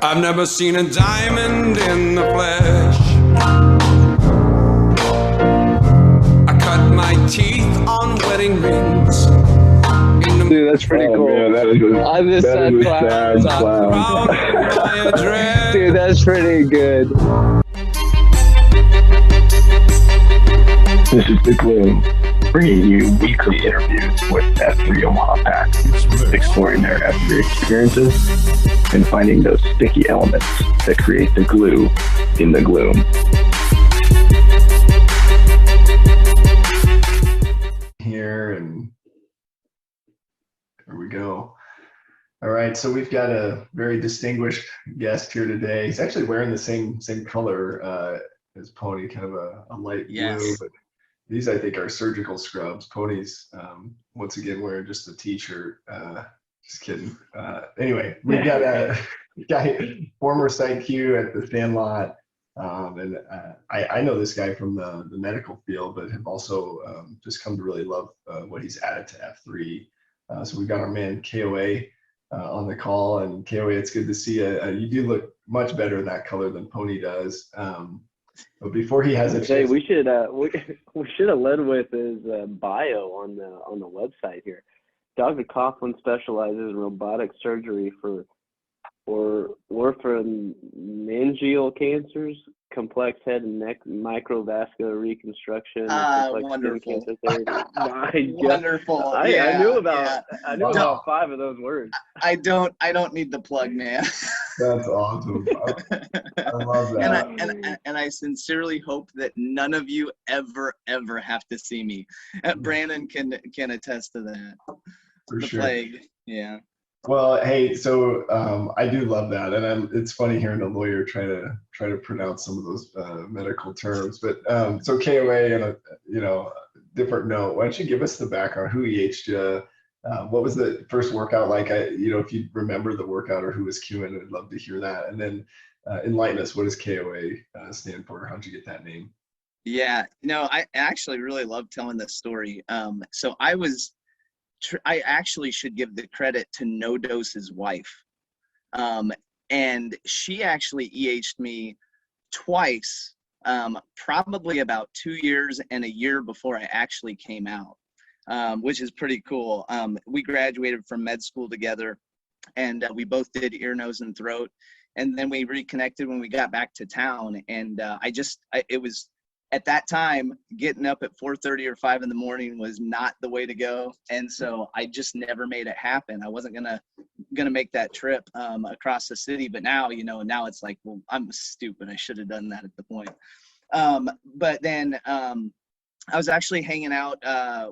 I've never seen a diamond in the flesh. I cut my teeth on wedding rings. Dude, that's pretty cool. Man, that is a sad clown. Dude, that's pretty good. This is The Gloom, bringing you weekly interviews with F3 Omaha Packs, exploring their F3 experiences and finding those sticky elements that create the glue in the gloom. Here, and there we go. All right, so we've got a very distinguished guest here today. He's actually wearing the same color as Pony, kind of a light blue, but these, I think, are surgical scrubs. Pony's, once again, wearing just a t-shirt. Just kidding. Anyway, we've got a guy, former Site-Q at the Sandlot. And I know this guy from the medical field, but have also just come to really love what he's added to F3. So we've got our man KOA on the call. And KOA, it's good to see you. You do look much better in that color than Pony does. But before he has a chance, we should have led with his bio on the website here. Dr. Coughlin specializes in robotic surgery for meningeal cancers, complex head and neck microvascular reconstruction, complex skin cancer therapy. Wonderful. I knew about about 5 of those words. I don't need the plug, man. That's awesome. I love that. And I sincerely hope that none of you ever have to see me. Brandon can attest to that. For sure. Plague. Yeah. Well, hey, so I do love that, and it's funny hearing a lawyer try to pronounce some of those medical terms. But so KOA, and a different note. Why don't you give us the background? Who EH'd you? What was the first workout like? If you remember the workout or who was cueing, I'd love to hear that. And then enlighten us. What does KOA stand for? How'd you get that name? Yeah, no, I actually really love telling this story. So I actually should give the credit to No Dose's wife. And she actually EH'd me twice, probably about 2 years and a year before I actually came out, which is pretty cool. We graduated from med school together, and we both did ear, nose, and throat. And then we reconnected when we got back to town. And it was, at that time, getting up at 4:30 or 5 in the morning was not the way to go. And so I just never made it happen. I wasn't gonna make that trip across the city. But now, now it's like, well, I'm stupid. I should have done that at the point. But then I was actually hanging out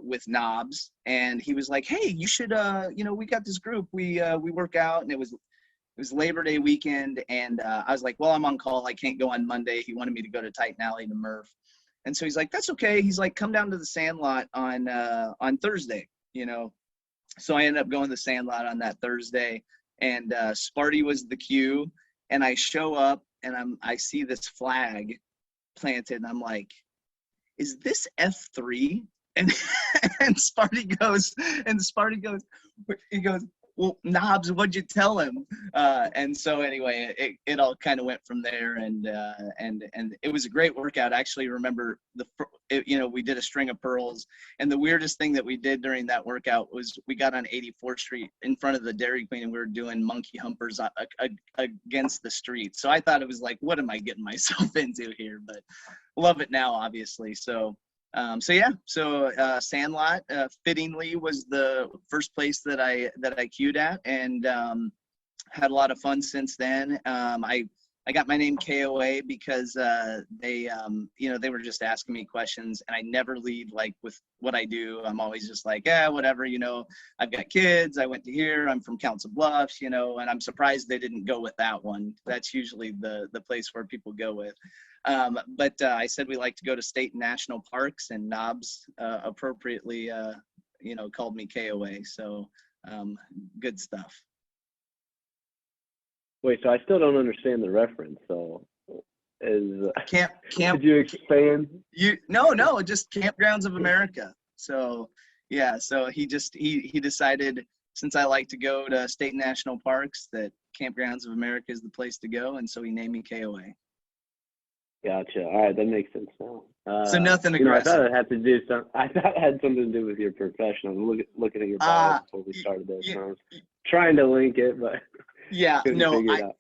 with Knobs, and he was like, hey, you should, we got this group. We work out, and it was Labor Day weekend. And I was like, well, I'm on call. I can't go on Monday. He wanted me to go to Titan Alley to Murph. And so he's like, that's okay. He's like, come down to the Sandlot on Thursday, So I ended up going to the Sandlot on that Thursday, and Sparty was the cue. And I show up, and I see this flag planted, and I'm like, is this F3? And Sparty goes, he goes, well, Knobs, what'd you tell him? And so anyway, it all kind of went from there, and it was a great workout. I actually remember we did a string of pearls, and the weirdest thing that we did during that workout was we got on 84th Street in front of the Dairy Queen, and we were doing monkey humpers against the street. So I thought it was like, what am I getting myself into here? But love it now, obviously. So Sandlot fittingly was the first place that I cued at, and had a lot of fun since then. I got my name KOA because they were just asking me questions, and I never lead like with what I do. I'm always just like, yeah, whatever, I've got kids, I went to here, I'm from Council Bluffs, and I'm surprised they didn't go with that one. That's usually the place where people go with. But I said we like to go to state and national parks, and Knobs appropriately, called me KOA. So good stuff. Wait, so I still don't understand the reference. So camp. Could you expand? No, just Campgrounds of America. So yeah, so he decided, since I like to go to state and national parks, that Campgrounds of America is the place to go, and so he named me KOA. Gotcha. All right, that makes sense now. So nothing I aggressive. thought it had to do some. I thought it had something to do with your profession. I was looking at your bio before we started this, and I was trying to link it, but yeah, couldn't figure it out.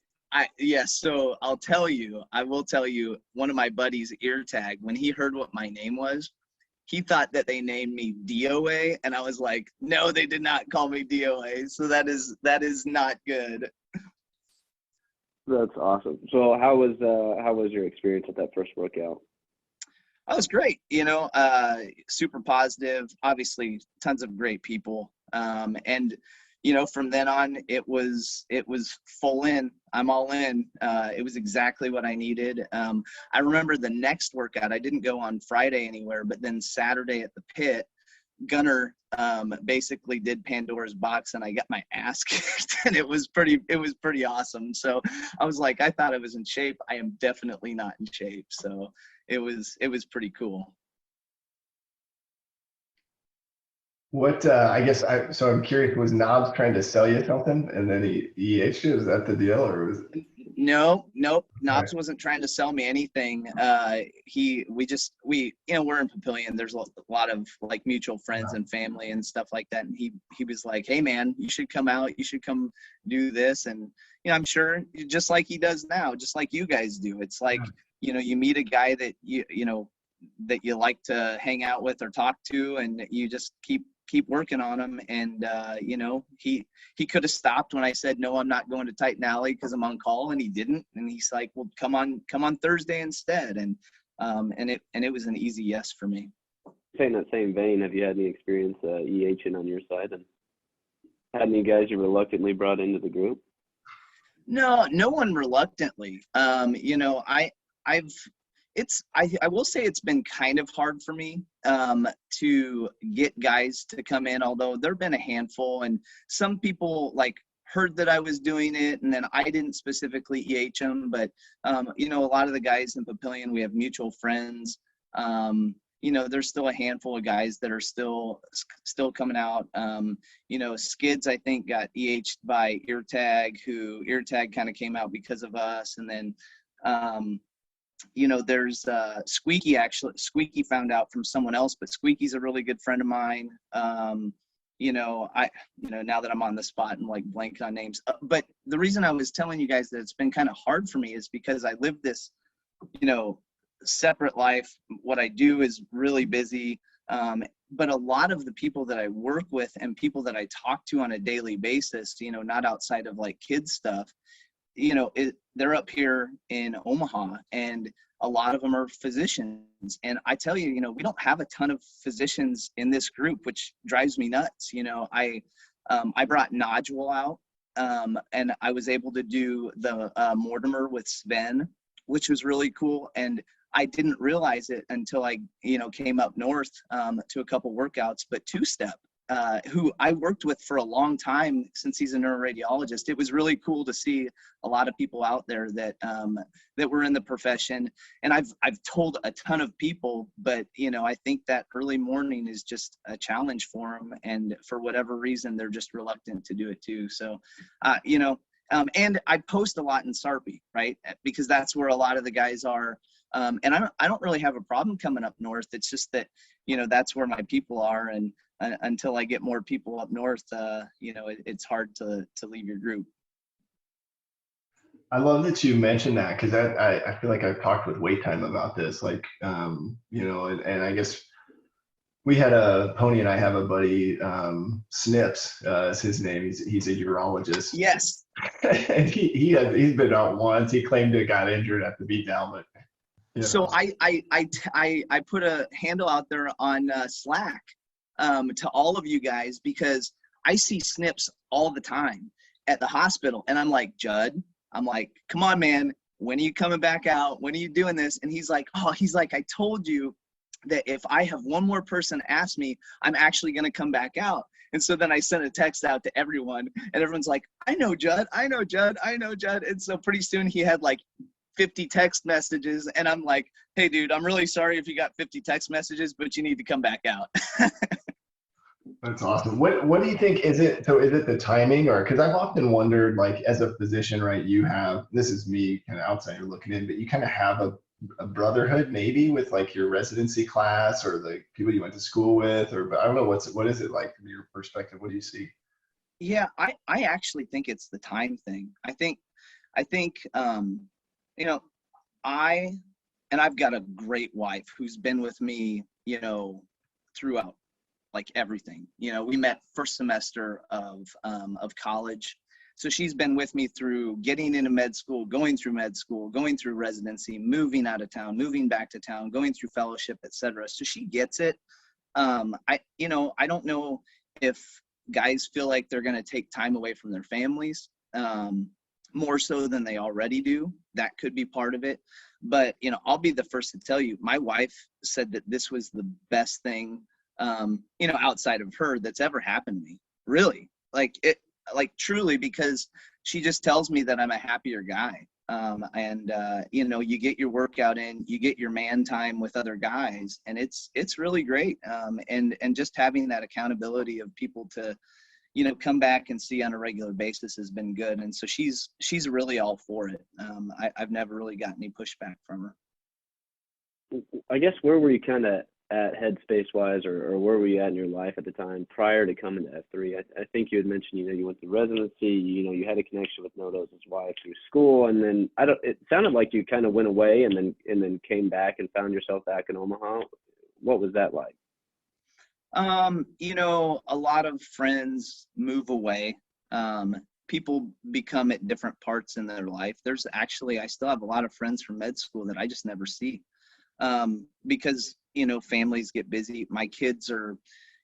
So I will tell you, one of my buddies, Ear Tag, when he heard what my name was, he thought that they named me DOA, and I was like, no, they did not call me DOA. So that is not good. That's awesome. So how was your experience at that first workout? That was great. Super positive, obviously tons of great people. And from then on, it was full in. I'm all in. It was exactly what I needed. I remember the next workout, I didn't go on Friday anywhere, but then Saturday at the pit, Gunner basically did Pandora's box, and I got my ass kicked, and it was pretty awesome. So I was like, I thought I was in shape. I am definitely not in shape. So it was pretty cool. What so I'm curious, was Knobs trying to sell you something and then he ate you? Is that the deal, or was it? Nope. Knobs wasn't trying to sell me anything. We're in Papillion. There's a lot of like mutual friends and family and stuff like that. And he was like, hey man, you should come out. You should come do this. And, I'm sure just like he does now, just like you guys do. It's like, you meet a guy that that you like to hang out with or talk to, and you just keep working on him. And he could have stopped when I said, no, I'm not going to Titan Alley because I'm on call, and he didn't. And he's like, well, come on Thursday instead. And it was an easy yes for me. In that same vein, have you had any experience EHing on your side, and had any guys you reluctantly brought into the group? No one reluctantly. I will say it's been kind of hard for me to get guys to come in, although there've been a handful, and some people like heard that I was doing it, and then I didn't specifically EH them, but a lot of the guys in Papillion, we have mutual friends. There's still a handful of guys that are still coming out. Skids, I think, got EH'd by Ear Tag, who Ear Tag kind of came out because of us. And then, there's Squeaky. Actually, Squeaky found out from someone else, but Squeaky's a really good friend of mine. Now that I'm on the spot and like blanking on names, but the reason I was telling you guys that it's been kind of hard for me is because I live this, separate life. What I do is really busy. But a lot of the people that I work with and people that I talk to on a daily basis, not outside of like kids stuff, they're up here in Omaha, and a lot of them are physicians. And I tell you, we don't have a ton of physicians in this group, which drives me nuts. I brought Nodule out, and I was able to do the Mortimer with Sven, which was really cool. And I didn't realize it until I, came up north to a couple workouts, but Two Step, who I worked with for a long time since he's a neuroradiologist. It was really cool to see a lot of people out there that were in the profession. And I've told a ton of people, but I think that early morning is just a challenge for them, and for whatever reason they're just reluctant to do it too. So and I post a lot in Sarpy, right? Because that's where a lot of the guys are. And I don't really have a problem coming up north. It's just that, that's where my people are. And until I get more people up north, it's hard to leave your group. I love that you mentioned that, because I feel like I've talked with Wait Time about this, like, and I guess we had Pony and I have a buddy, Snips, is his name. He's a urologist. Yes. And he's been out once. He claimed it got injured at the beatdown, but. So I put a handle out there on Slack to all of you guys, because I see Snips all the time at the hospital, and I'm like, Judd, come on, man, when are you coming back out? When are you doing this? And he's like, I told you that if I have one more person ask me, I'm actually going to come back out. And so then I sent a text out to everyone, and everyone's like, I know Judd. And so pretty soon he had like 50 text messages, and I'm like, hey dude, I'm really sorry if you got 50 text messages, but you need to come back out. That's awesome. What do you think, is it the timing, or because I've often wondered, like, as a physician, right, you have, this is me kind of outsider looking in, but you kind of have a brotherhood maybe with like your residency class or the people you went to school with, or, but I don't know, what is it like from your perspective? What do you see? Yeah, I actually think it's the time thing. I think you know, I and I've got a great wife who's been with me, throughout, like, everything. We met first semester of college. So she's been with me through getting into med school, going through residency, moving out of town, moving back to town, going through fellowship, etc. So she gets it. I don't know if guys feel like they're going to take time away from their families, more so than they already do. That could be part of it. But, I'll be the first to tell you, my wife said that this was the best thing, outside of her, that's ever happened to me. Really, like truly, because she just tells me that I'm a happier guy. You get your workout in, you get your man time with other guys, and it's really great. And just having that accountability of people to, come back and see on a regular basis has been good. And so she's really all for it. I've never really got any pushback from her. I guess, where were you kind of at headspace wise, or where were you at in your life at the time prior to coming to F3? I think you had mentioned, you went to residency, you had a connection with Nodo's wife through school, and then it sounded like you kind of went away and then came back and found yourself back in Omaha. What was that like? A lot of friends move away. People become at different parts in their life. I still have a lot of friends from med school that I just never see, because, families get busy. My kids are,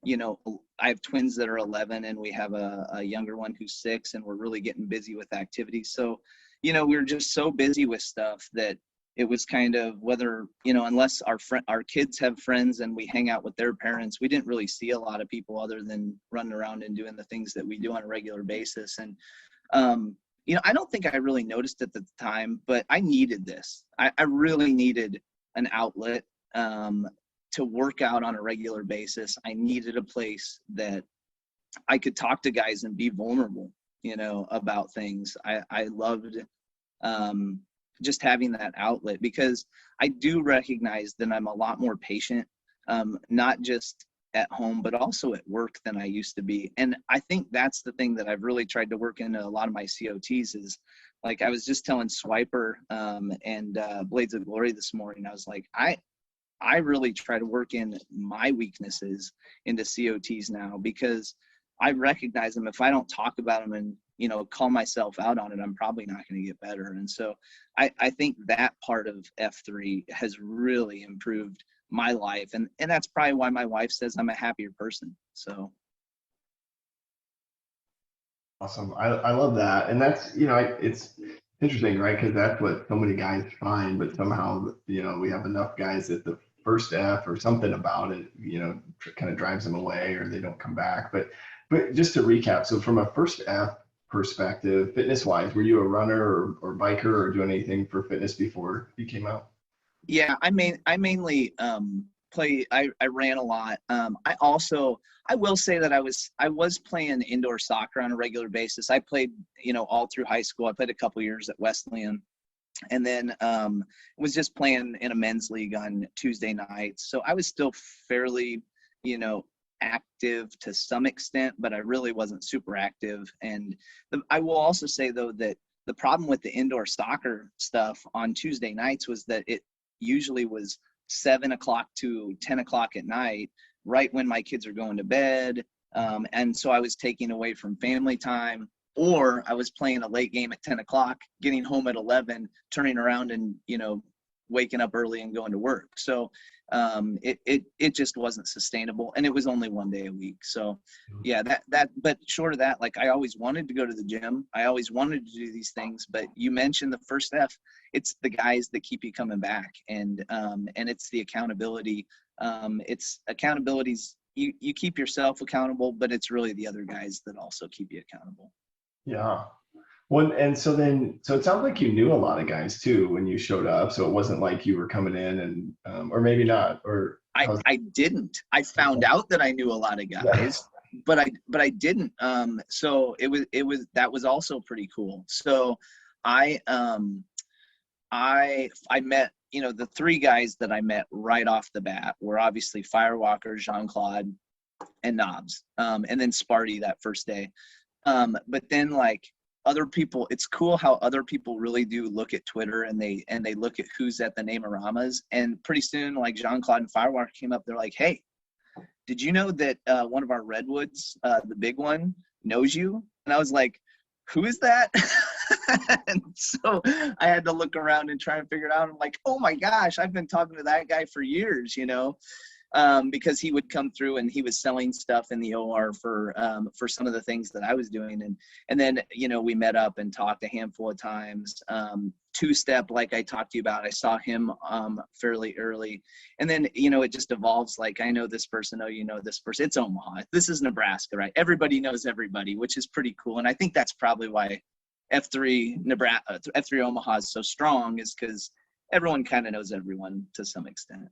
I have twins that are 11, and we have a younger one who's 6, and we're really getting busy with activities. So, we're just so busy with stuff that it was kind of, whether, unless our kids have friends and we hang out with their parents, we didn't really see a lot of people other than running around and doing the things that we do on a regular basis. And, I don't think I really noticed it at the time, but I needed this. I really needed an outlet, to work out on a regular basis. I needed a place that I could talk to guys and be vulnerable, about things. I loved, just having that outlet, because I do recognize that I'm a lot more patient, not just at home, but also at work than I used to be. And I think that's the thing that I've really tried to work into a lot of my COTs is, like, I was just telling Swiper and Blades of Glory this morning, I was like, I really try to work in my weaknesses into COTs now, because I recognize them. If I don't talk about them and, call myself out on it, I'm probably not going to get better. And so I think that part of F3 has really improved my life. And that's probably why my wife says I'm a happier person. So. Awesome. I love that. And that's, it's interesting, right? Because that's what so many guys find, but somehow, we have enough guys that the first F or something about it, kind of drives them away, or they don't come back. But just to recap, so from a first F perspective, fitness wise, were you a runner or biker or doing anything for fitness before you came out? Yeah, I mainly I ran a lot. I will say that I was playing indoor soccer on a regular basis. I played, all through high school. I played a couple years at Wesleyan, and then was just playing in a men's league on Tuesday nights. So I was still fairly, active to some extent, but I really wasn't super active. And I will also say, though, that the problem with the indoor soccer stuff on Tuesday nights was that it usually was 7 o'clock to 10 o'clock at night, right when my kids are going to bed. And so I was taking away from family time, or I was playing a late game at 10 o'clock, getting home at 11, turning around and, waking up early and going to work. So it just wasn't sustainable, and it was only one day a week. So yeah, but short of that, like, I always wanted to go to the gym. I always wanted to do these things, but you mentioned the first F, it's the guys that keep you coming back. And it's the accountability. It's accountabilities. You keep yourself accountable, but it's really the other guys that also keep you accountable. Yeah. Well, and so it sounds like you knew a lot of guys too when you showed up. So it wasn't like you were coming in and, or maybe not, or. I didn't. I found out that I knew a lot of guys, but I didn't. So that was also pretty cool. So I met, the three guys that I met right off the bat were obviously Firewalker, Jean-Claude, and Knobs, and then Sparty that first day. But then like other people, it's cool how other people really do look at Twitter and they look at who's at the Name-A-Ramas, and pretty soon like Jean-Claude and Firewalker came up. They're like, hey, did you know that one of our redwoods, the big one, knows you? And I was like, who is that? And so I had to look around and try and figure it out. I'm like, oh my gosh, I've been talking to that guy for years, because he would come through and he was selling stuff in the OR for some of the things that I was doing. And then, we met up and talked a handful of times. Two-step, like I talked to you about, I saw him fairly early. And then, it just evolves. Like, I know this person, oh, you know this person. It's Omaha. This is Nebraska, right? Everybody knows everybody, which is pretty cool. And I think that's probably why F3 Omaha is so strong, is because everyone kind of knows everyone to some extent.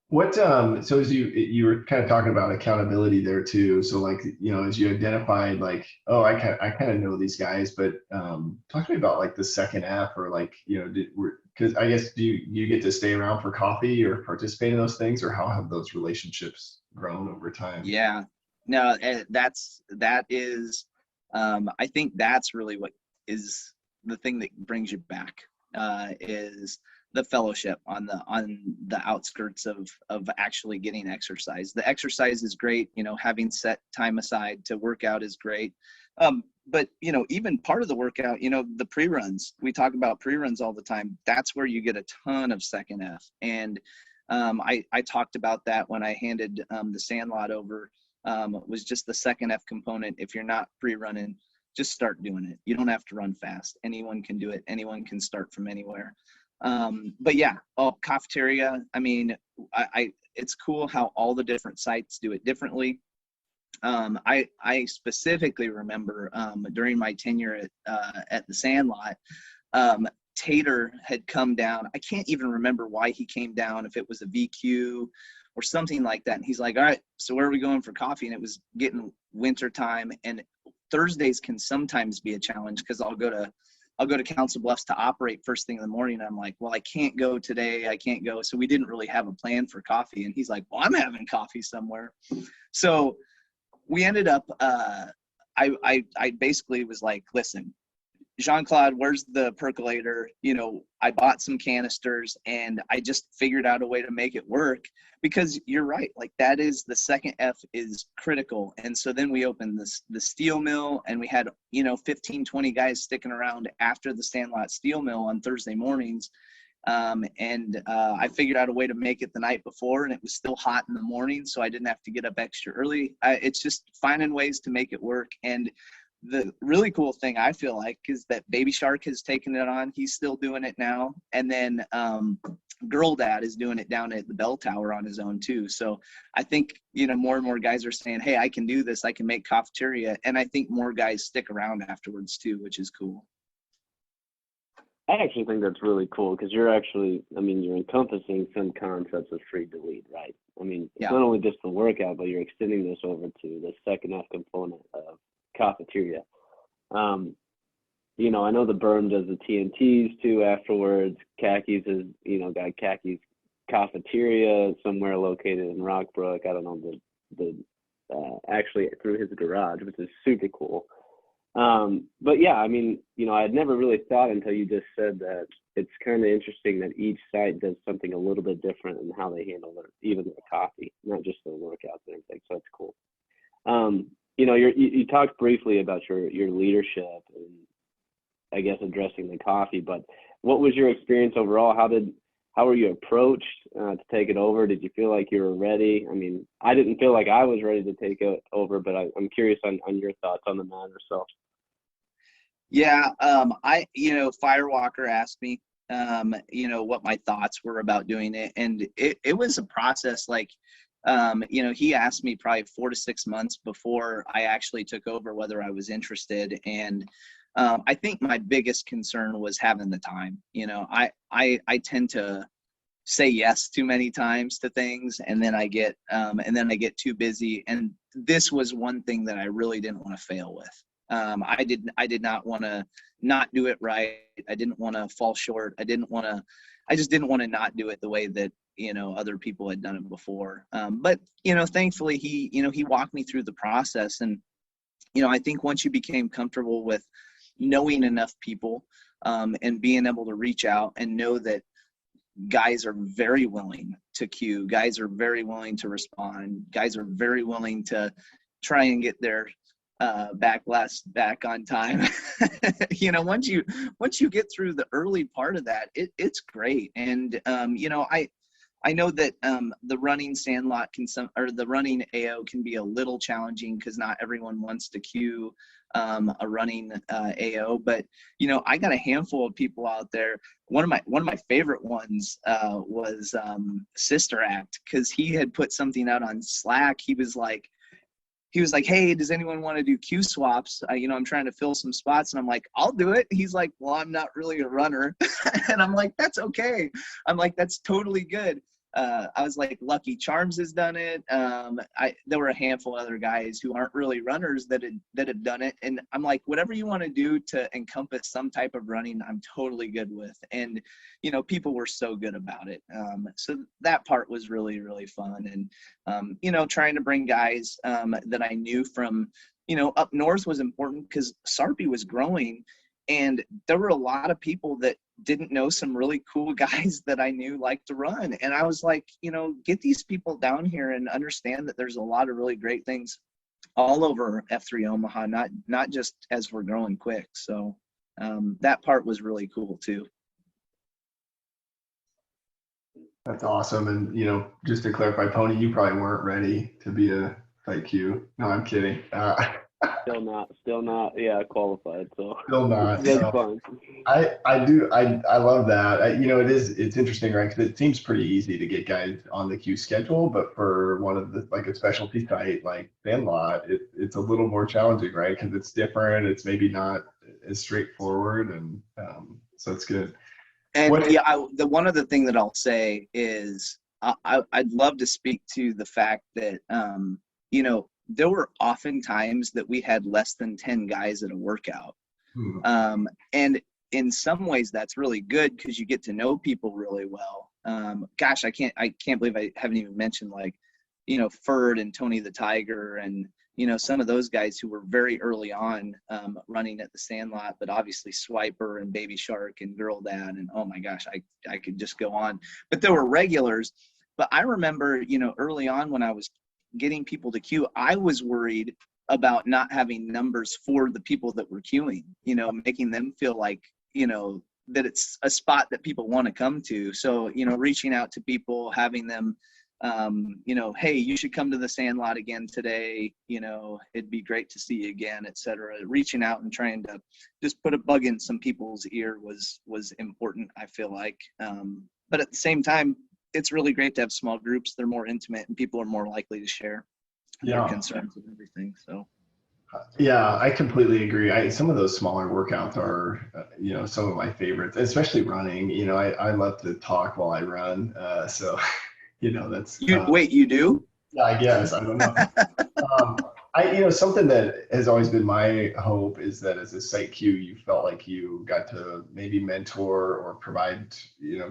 What so as you were kind of talking about accountability there too. So like, as you identified like, oh, I kind of know these guys, but talk to me about like the second F, or like, because I guess do you get to stay around for coffee or participate in those things, or how have those relationships grown over time? Yeah, no, that is, I think that's really what is the thing that brings you back, is the fellowship on the outskirts of actually getting exercise. The exercise is great, having set time aside to work out is great. But even part of the workout, the pre-runs, we talk about pre-runs all the time. That's where you get a ton of second F. And I talked about that when I handed the Sandlot over, was just the second F component. If you're not pre-running, just start doing it. You don't have to run fast. Anyone can do it. Anyone can start from anywhere. But yeah, cafeteria. I mean, it's cool how all the different sites do it differently. I specifically remember during my tenure at the Sandlot, Tater had come down. I can't even remember why he came down, if it was a VQ or something like that. And he's like, all right, so where are we going for coffee? And it was getting winter time, and Thursdays can sometimes be a challenge because I'll go to Council Bluffs to operate first thing in the morning. And I'm like, well, I can't go today. I can't go. So we didn't really have a plan for coffee. And he's like, well, I'm having coffee somewhere. So we ended up, I basically was like, listen, Jean-Claude, where's the percolator? I bought some canisters and I just figured out a way to make it work, because you're right. Like, that is the second F is critical. And so then we opened the steel mill, and we had, 15, 20 guys sticking around after the Sandlot steel mill on Thursday mornings. I figured out a way to make it the night before, and it was still hot in the morning, so I didn't have to get up extra early. It's just finding ways to make it work. And the really cool thing I feel like is that Baby Shark has taken it on. He's still doing it now. And then Girl Dad is doing it down at the Bell Tower on his own too. So I think, more and more guys are saying, hey, I can do this. I can make cafeteria. And I think more guys stick around afterwards too, which is cool. I actually think that's really cool, because you're encompassing some concepts of free to lead, right? I mean, it's not only just the workout, but you're extending this over to the second F component of cafeteria. I know the Berm does the TNTs too afterwards. Khakis is, got Khakis cafeteria somewhere located in Rockbrook. I don't know, the actually through his garage, which is super cool. But yeah, I mean, I had never really thought until you just said that it's kind of interesting that each site does something a little bit different in how they handle their coffee, not just their workouts and everything. So it's cool. You talked briefly about your leadership and I guess addressing the coffee, but what was your experience overall? How were you approached to take it over? Did you feel like you were ready? I mean, I didn't feel like I was ready to take it over, but I'm curious on your thoughts on the matter. So. Yeah, Firewalker asked me, what my thoughts were about doing it. And it was a process. Like, he asked me probably 4 to 6 months before I actually took over whether I was interested. And I think my biggest concern was having the time. I tend to say yes too many times to things, and then I get too busy. And this was one thing that I really didn't want to fail with. I did not want to not do it right. I didn't want to fall short. I just didn't want to not do it the way that, other people had done it before. But, thankfully he walked me through the process. And, I think once you became comfortable with knowing enough people, and being able to reach out and know that guys are very willing to queue, guys are very willing to respond, guys are very willing to try and get their back on time. Once you get through the early part of that, it's great. And I know that the running Sandlot the running AO can be a little challenging because not everyone wants to queue a running AO. But I got a handful of people out there. One of my favorite ones was Sister Act, because he had put something out on Slack. He was like, hey, does anyone want to do queue swaps? I'm trying to fill some spots. And I'm like, I'll do it. He's like, well, I'm not really a runner. And I'm like, that's okay. I'm like, that's totally good. I was like, Lucky Charms has done it. There were a handful of other guys who aren't really runners that have done it. And I'm like, whatever you want to do to encompass some type of running, I'm totally good with. And, people were so good about it. So that part was really, really fun. And, trying to bring guys that I knew from, up north was important, because Sarpy was growing. And there were a lot of people that didn't know some really cool guys that I knew like to run. And I was like, get these people down here and understand that there's a lot of really great things all over F3 Omaha, not just as we're growing quick. So that part was really cool too. That's awesome. And, just to clarify, Pony, you probably weren't ready to be a Site-Q. No, I'm kidding. Still not, yeah, qualified. So Still not. that's So fun. I love that. It's interesting, right? Because it seems pretty easy to get guys on the queue schedule, but for one of the, like a specialty site like Sandlot, it's a little more challenging, right? Because it's different. It's maybe not as straightforward, and so it's good. And the one other thing that I'll say is I'd love to speak to the fact that there were often times that we had less than 10 guys at a workout. And in some ways that's really good, because you get to know people really well. Gosh, I can't believe I haven't even mentioned, like, Ferd and Tony the Tiger, and some of those guys who were very early on running at the Sandlot, but obviously Swiper and Baby Shark and Girl Dad, and oh my gosh, I could just go on. But there were regulars. But I remember, early on when I was getting people to queue, I was worried about not having numbers for the people that were queuing, making them feel like, that it's a spot that people want to come to. So, reaching out to people, having them, hey, you should come to the Sandlot again today. It'd be great to see you again, etc. Reaching out and trying to just put a bug in some people's ear was important, I feel like. But at the same time, it's really great to have small groups. They're more intimate and people are more likely to share their concerns and everything. So. Yeah, I completely agree. Some of those smaller workouts are, some of my favorites, especially running. I love to talk while I run. So, that's. Wait, you do? Yeah, I guess. I don't know. Something that has always been my hope is that as a Site-Q, you felt like you got to maybe mentor or provide,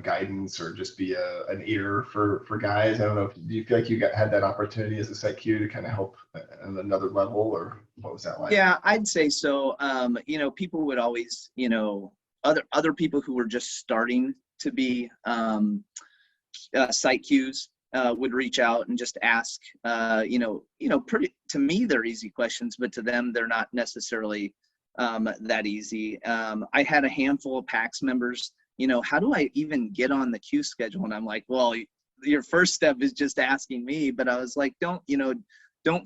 guidance, or just be an ear for guys. I don't know. Do you feel like you had that opportunity as a Site-Q to kind of help on another level, or what was that like? Yeah, I'd say so. People would always, other people who were just starting to be Site-Qs would reach out and just ask, pretty, to me, they're easy questions, but to them, they're not necessarily that easy. I had a handful of PAX members, how do I even get on the queue schedule? And I'm like, well, your first step is just asking me. But I was like, don't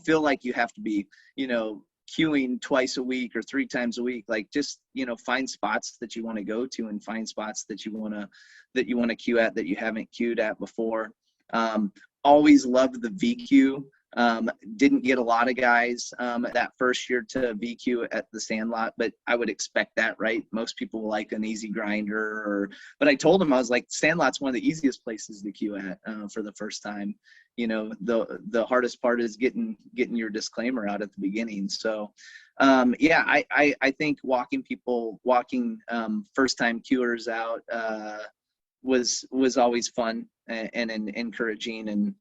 feel like you have to be, queuing twice a week or 3 times a week. Like, just, find spots that you want to go to, and find spots that you want to queue at that you haven't queued at before. Always loved the VQ Didn't get a lot of guys that first year to VQ at the Sandlot, but I would expect that, right? Most people like an easy grinder, but I told him, I was like, Sandlot's one of the easiest places to queue at for the first time. The hardest part is getting your disclaimer out at the beginning. So yeah, I think walking first time queuers out was always fun and encouraging, and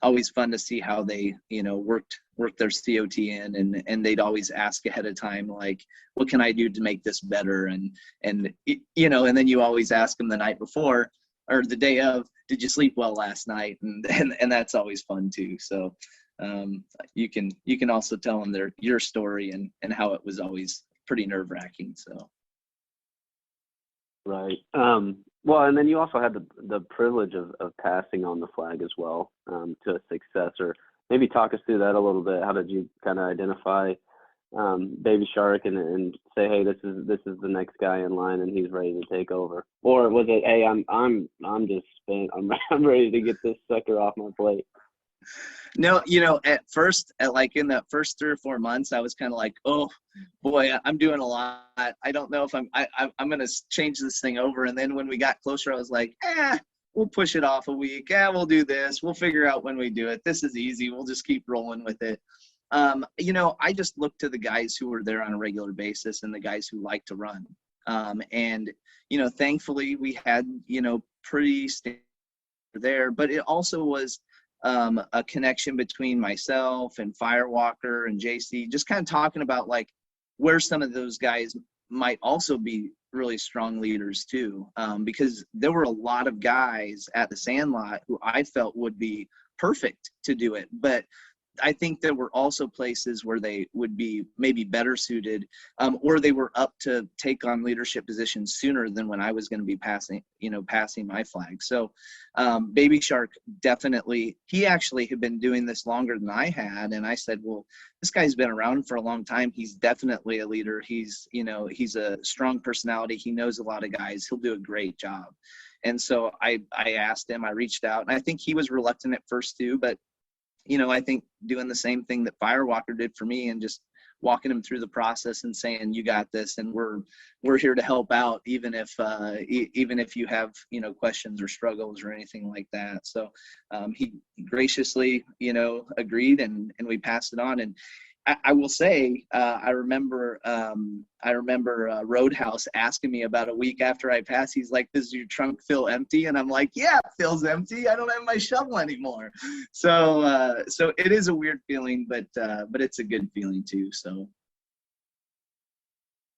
always fun to see how they worked their COT in, and they'd always ask ahead of time, like, what can I do to make this better, and then you always ask them the night before or the day of, did you sleep well last night, and that's always fun too. So you can also tell them your story and how it was always pretty nerve-wracking. So right. Well, and then you also had the privilege of passing on the flag as well to a successor. Maybe talk us through that a little bit. How did you kind of identify Baby Shark and say, hey, this is the next guy in line and he's ready to take over? Or was it, hey, I'm just spent. I'm ready to get this sucker off my plate? No, at first, in the first 3 or 4 months, I was kind of like, oh boy, I'm doing a lot. I don't know if I'm going to change this thing over. And then when we got closer, I was like, we'll push it off a week. We'll do this. We'll figure out when we do it. This is easy. We'll just keep rolling with it. I just look to the guys who were there on a regular basis and the guys who like to run. And thankfully we had, pretty standard there, but it also was a connection between myself and Firewalker and JC, just kind of talking about like where some of those guys might also be really strong leaders too, because there were a lot of guys at the Sandlot who I felt would be perfect to do it, but I think there were also places where they would be maybe better suited, or they were up to take on leadership positions sooner than when I was going to be passing my flag. So Baby Shark, definitely, he actually had been doing this longer than I had. And I said, well, this guy's been around for a long time. He's definitely a leader. He's a strong personality. He knows a lot of guys. He'll do a great job. And so I asked him, I reached out, and I think he was reluctant at first too, but I think doing the same thing that Firewalker did for me and just walking him through the process and saying, you got this, and we're here to help out, even if you have, questions or struggles or anything like that. So he graciously, agreed, and we passed it on. And I will say, I remember Roadhouse asking me about a week after I passed. He's like, "Does your trunk feel empty?" And I'm like, "Yeah, it feels empty. I don't have my shovel anymore." So it is a weird feeling, but it's a good feeling too. So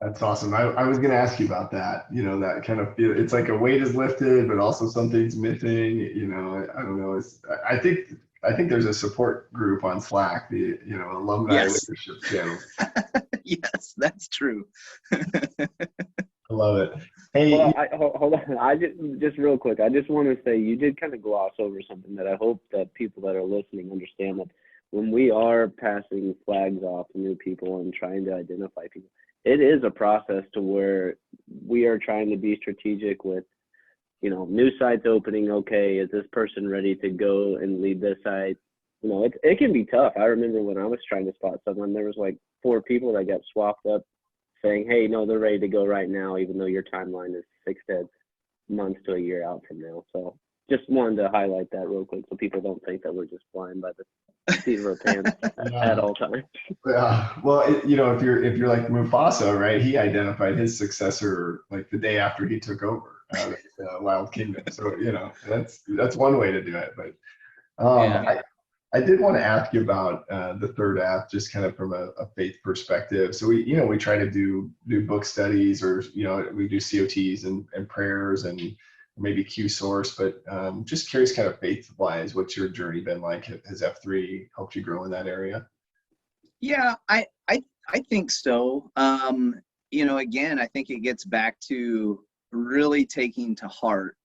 that's awesome. I was going to ask you about that. That kind of feel. It's like a weight is lifted, but also something's missing. I don't know. I think there's a support group on Slack, the alumni Yes. leadership channel. Yes, that's true. I love it. Hey, Well, hold on. I just real quick. I just want to say you did kind of gloss over something that I hope that people that are listening understand, that when we are passing flags off to new people and trying to identify people, it is a process to where we are trying to be strategic with, new sites opening. Okay, is this person ready to go and lead this site? It can be tough. I remember when I was trying to spot someone, there was like 4 people that got swapped up saying, hey, no, they're ready to go right now, even though your timeline is 6 months to a year out from now. So just wanted to highlight that real quick so people don't think that we're just flying by the seat of our pants at all times. Well, if you're like Mufasa, right? He identified his successor like the day after he took over Wild Kingdom. So that's one way to do it. But I did want to ask you about the third app, just kind of from a faith perspective. So we try to do book studies, or we do COTs and prayers and maybe Q source. But just curious, kind of faith wise, what's your journey been like? Has F3 helped you grow in that area? Yeah, I think so. Again, I think it gets back to really taking to heart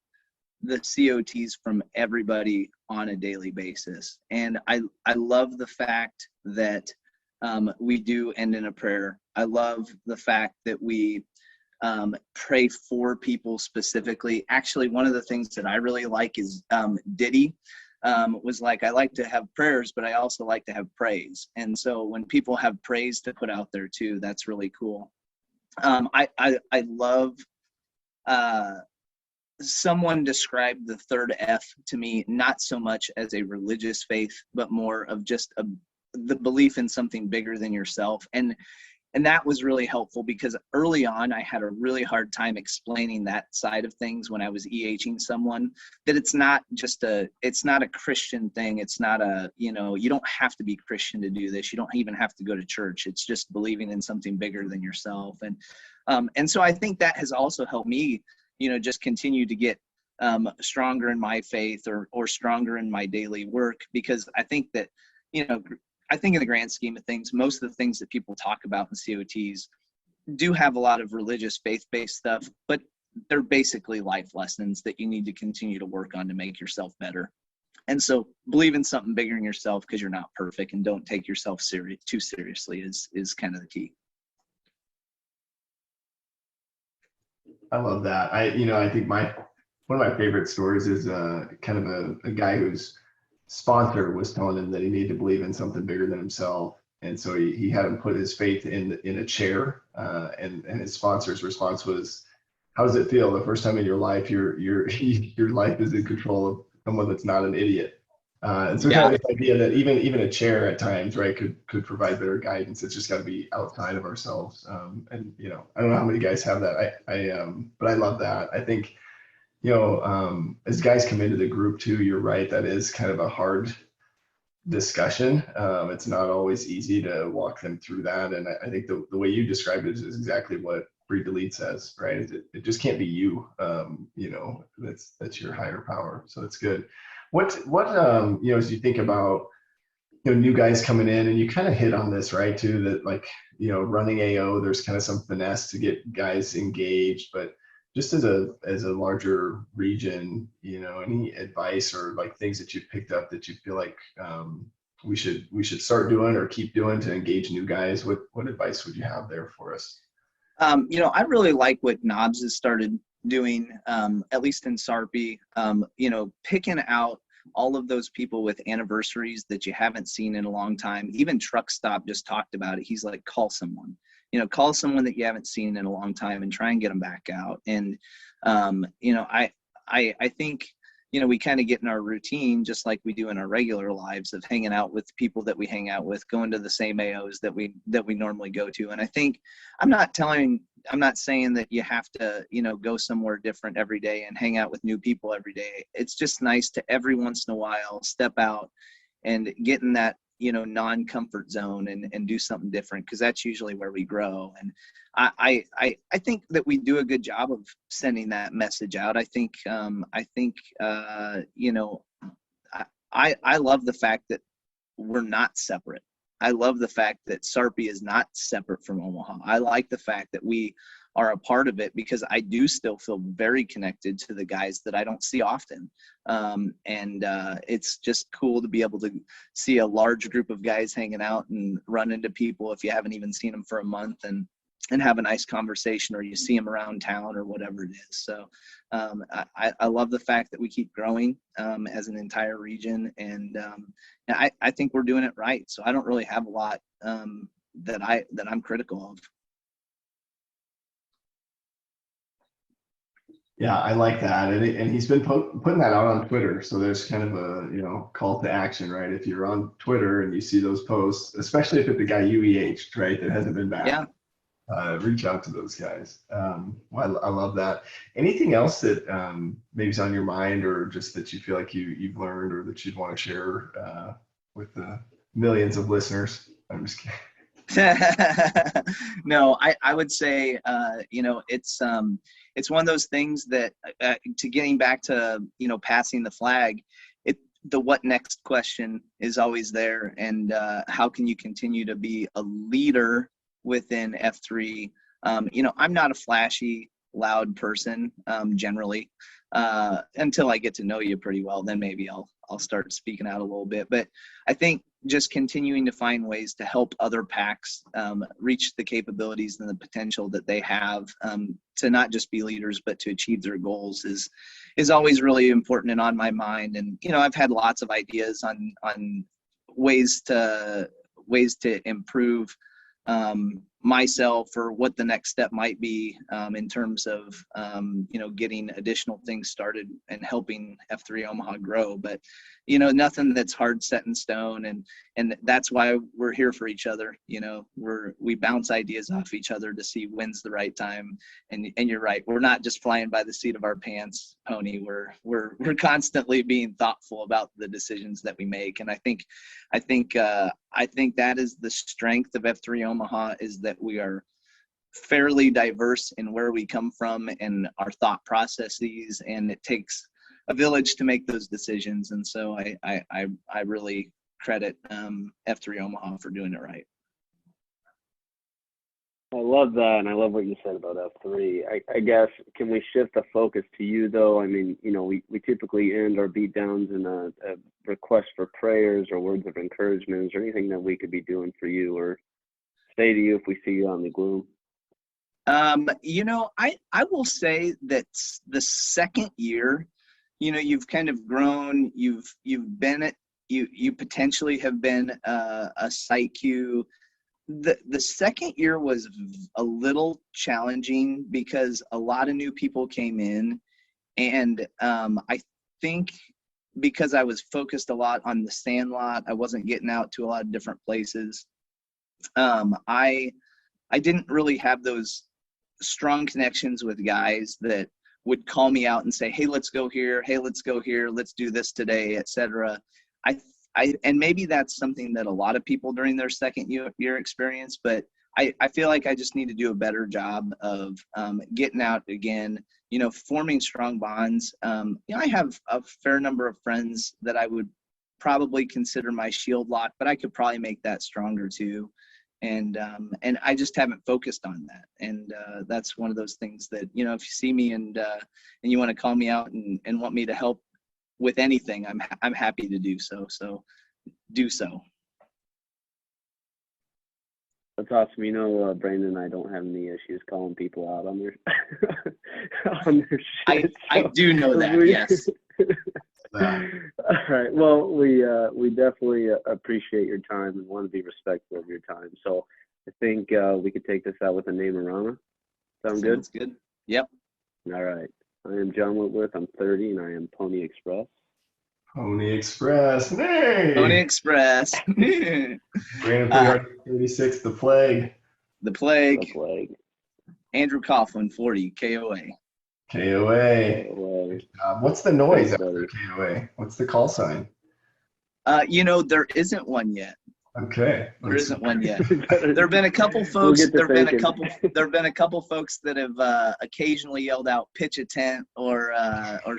the COTs from everybody on a daily basis. And I love the fact that we do end in a prayer. I love the fact that we pray for people specifically. Actually, one of the things that I really like is Diddy. was like, I like to have prayers, but I also like to have praise. And so when people have praise to put out there too, that's really cool. I love, someone described the third F to me, not so much as a religious faith, but more of just the belief in something bigger than yourself. And that was really helpful, because early on I had a really hard time explaining that side of things when I was EHing someone, that it's not a Christian thing. It's not you don't have to be Christian to do this. You don't even have to go to church. It's just believing in something bigger than yourself. And so I think that has also helped me, just continue to get stronger in my faith, or stronger in my daily work, because I think that, I think in the grand scheme of things, most of the things that people talk about in COTs do have a lot of religious faith-based stuff, but they're basically life lessons that you need to continue to work on to make yourself better. And so believe in something bigger than yourself, because you're not perfect, and don't take yourself too seriously is kind of the key. I love that. I think one of my favorite stories is kind of a guy whose sponsor was telling him that he needed to believe in something bigger than himself. And so he had him put his faith in a chair. And his sponsor's response was, how does it feel the first time in your life your life is in control of someone that's not an idiot? And so kind of this idea that even a chair at times, right, could provide better guidance. It's just got to be outside of ourselves. And I don't know how many guys have that. But I love that. I think, as guys come into the group too, you're right, that is kind of a hard discussion. It's not always easy to walk them through that. And I think the way you described it is exactly what Breed to Lead says, right? It just can't be you. That's your higher power. So that's good. What as you think about new guys coming in, and you kind of hit on this, right, too, that like running AO, there's kind of some finesse to get guys engaged, but just as a larger region, any advice or like things that you've picked up that you feel like we should start doing or keep doing to engage new guys? What advice would you have there for us? I really like what Knobs has started doing, at least in Sarpy, picking out all of those people with anniversaries that you haven't seen in a long time. Even Truck Stop just talked about it. He's like, call someone that you haven't seen in a long time and try and get them back out. And, I think, we kind of get in our routine, just like we do in our regular lives, of hanging out with people that we hang out with, going to the same AOs that we normally go to. And I think I'm not saying that you have to, go somewhere different every day and hang out with new people every day. It's just nice to every once in a while step out and get in that, non-comfort zone and do something different, because that's usually where we grow. And I think that we do a good job of sending that message out. I love the fact that we're not separate. I love the fact that Sarpy is not separate from Omaha. I like the fact that we are a part of it, because I do still feel very connected to the guys that I don't see often. It's just cool to be able to see a large group of guys hanging out and run into people if you haven't even seen them for a month, and have a nice conversation, or you see them around town or whatever it is. So I love the fact that we keep growing as an entire region. And I think we're doing it right. So I don't really have a lot that I'm critical of. Yeah, I like that. And he's been putting that out on Twitter. So there's kind of a, call to action, right? If you're on Twitter and you see those posts, especially if it's the guy you EH'd, right, that hasn't been back, reach out to those guys. Well, I love that. Anything else that maybe is on your mind, or just that you feel like you've learned, or that you'd want to share with the millions of listeners? I'm just kidding. No, I would say, it's one of those things that, to getting back to, passing the flag, the what next question is always there. And how can you continue to be a leader within F3? I'm not a flashy, loud person generally, until I get to know you pretty well. Then maybe I'll start speaking out a little bit. But I think just continuing to find ways to help other packs reach the capabilities and the potential that they have to not just be leaders, but to achieve their goals is always really important and on my mind. And, you know, I've had lots of ideas on ways to improve myself, or what the next step might be in terms of, you know, getting additional things started and helping F3 Omaha grow. But, you know, nothing that's hard set in stone. And that's why we're here for each other. You know, we bounce ideas off each other to see when's the right time. And you're right. We're not just flying by the seat of our pants, Pony. We're constantly being thoughtful about the decisions that we make. And I think that is the strength of F3 Omaha, is that we are fairly diverse in where we come from and our thought processes, and it takes a village to make those decisions. And so I really credit F3 Omaha for doing it right. I love that, and I love what you said about F3. I guess, can we shift the focus to you, though? I mean, you know, we typically end our beatdowns in a request for prayers or words of encouragement. Is there anything that we could be doing for you or say to you if we see you on the gloom? You know, I will say that the second year, you know, you've kind of grown, you've been at, you potentially have been a Site-Q. The second year was a little challenging because a lot of new people came in, and I think because I was focused a lot on the Sandlot, I wasn't getting out to a lot of different places. I didn't really have those strong connections with guys that would call me out and say, hey, let's go here. Hey, let's go here. Let's do this today, etc. And maybe that's something that a lot of people during their second year experience, but I feel like I just need to do a better job of getting out again, you know, forming strong bonds. You know, I have a fair number of friends that I would probably consider my shield lock, but I could probably make that stronger too. And I just haven't focused on that. And that's one of those things that, you know, if you see me and you want to call me out and want me to help with anything, I'm happy to do so. So do so. That's awesome. You know, Brandon and I don't have any issues calling people out on their on their shit. I do know that. Yes. All right. Well, we definitely appreciate your time and want to be respectful of your time. So I think we could take this out with a name Rama. Sound good? Sounds good. Yep. All right. I am John Whitworth. I'm 30, and I am Pony Express. Pony Express. Hey! Pony Express. Brandon 36, The Plague. The Plague. The Plague. Andrew Coughlin, 40, KOA. KOA. What's the noise after KOA? What's the call sign? You know, there isn't one yet. Okay. There isn't one yet. There have been a couple folks. There have been a couple folks that have occasionally yelled out "pitch a tent" or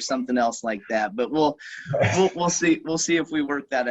something else like that. But we'll see. We'll see if we work that out.